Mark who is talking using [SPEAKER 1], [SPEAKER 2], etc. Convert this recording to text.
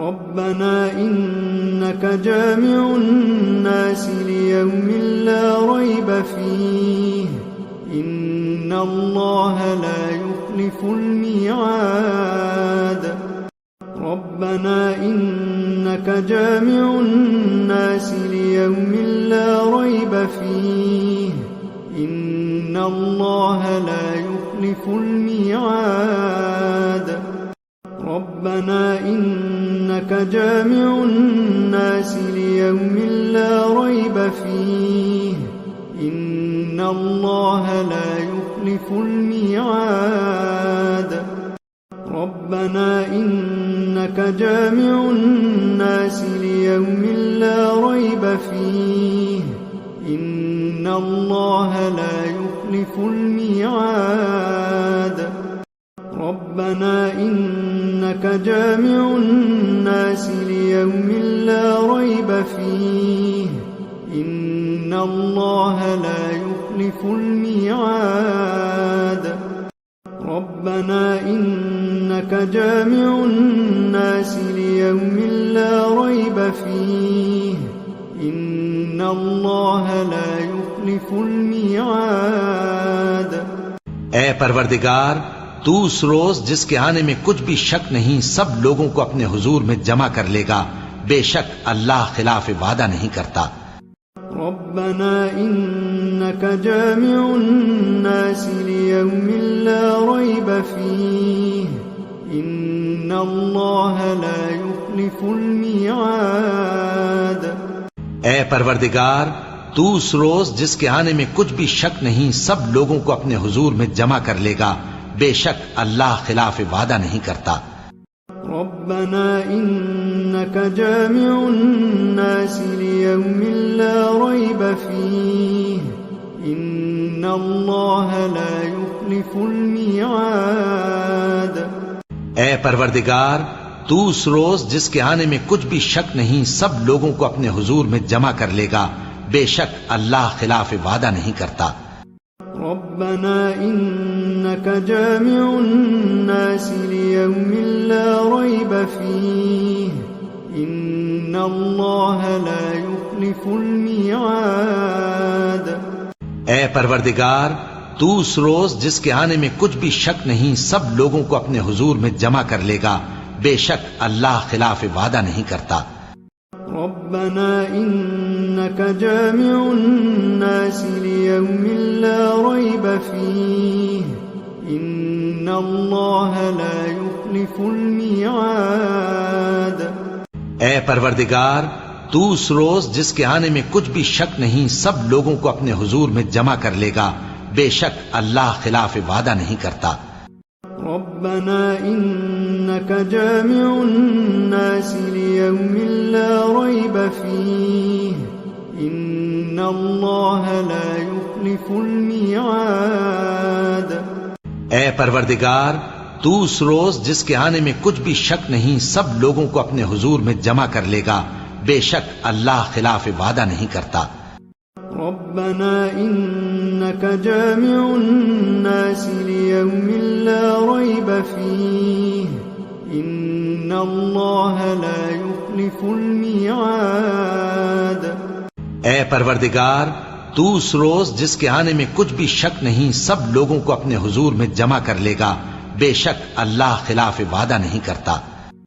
[SPEAKER 1] ربنا إنك جامع الناس ليوم لا ريب فيه إن الله لا يخلف الميعاد ربنا إنك جامع الناس ليوم لا ريب فيه إن الله لا يخلف الميعاد ربنا إنك جامع الناس ليوم لا ريب فيه إن الله لا يخلف الميعاد ربنا إنك جامع الناس ليوم لا ريب فيه إن الله لا يخلف الميعاد ربنا إنك جامع الناس ليوم لا ريب فيه إن الله لا يخلف الميعاد ربنا إنك جامع الناس ليوم لا ريب فيه إن الله لا يخلف الميعاد
[SPEAKER 2] اے پروردگار، تو اس روز جس کے آنے میں کچھ بھی شک نہیں سب لوگوں کو اپنے حضور میں جمع کر لے گا، بے شک اللہ خلاف وعدہ نہیں کرتا۔
[SPEAKER 1] ربنا إنك جامع الناس ليوم لا ريب فيه إن الله لا يخلف الميعاد
[SPEAKER 2] اے پروردگار، تو اس روز جس کے آنے میں کچھ بھی شک نہیں سب لوگوں کو اپنے حضور میں جمع کر لے گا، بے شک اللہ خلاف وعدہ نہیں کرتا۔
[SPEAKER 1] ربنا إنك جامع الناس ليوم لا ريب فيه إن الله لا يخلف الميعاد
[SPEAKER 2] اے پروردگار، تو اس روز جس کے آنے میں کچھ بھی شک نہیں سب لوگوں کو اپنے حضور میں جمع کر لے گا، بے شک اللہ خلاف وعدہ نہیں کرتا۔
[SPEAKER 1] ربنا إنك جامع الناس ليوم لا ريب فيه إن الله لا يخلف الميعاد
[SPEAKER 2] اے پروردگار، تو اس روز جس کے آنے میں کچھ بھی شک نہیں سب لوگوں کو اپنے حضور میں جمع کر لے گا، بے شک اللہ خلاف وعدہ نہیں کرتا۔
[SPEAKER 1] ربنا إنك جامع الناس ليوم لا ريب فيه إن الله لا يخلف الميعاد
[SPEAKER 2] اے پروردگار، تو اس روز جس کے آنے میں کچھ بھی شک نہیں سب لوگوں کو اپنے حضور میں جمع کر لے گا، بے شک اللہ خلاف وعدہ نہیں کرتا۔
[SPEAKER 1] ربنا إنك جامع الناس ليوم لا ريب فيه إن الله لا يخلف الميعاد
[SPEAKER 2] اے پروردگار، تو اس روز جس کے آنے میں کچھ بھی شک نہیں سب لوگوں کو اپنے حضور میں جمع کر لے گا، بے شک اللہ خلاف وعدہ نہیں کرتا۔
[SPEAKER 1] ربنا إنك جامع الناس ليوم لا ريب فيه إن الله لا يخلف الميعاد
[SPEAKER 2] اے پروردگار، تو اس روز جس کے آنے میں کچھ بھی شک نہیں سب لوگوں کو اپنے حضور میں جمع کر لے گا، بے شک اللہ خلاف وعدہ نہیں کرتا۔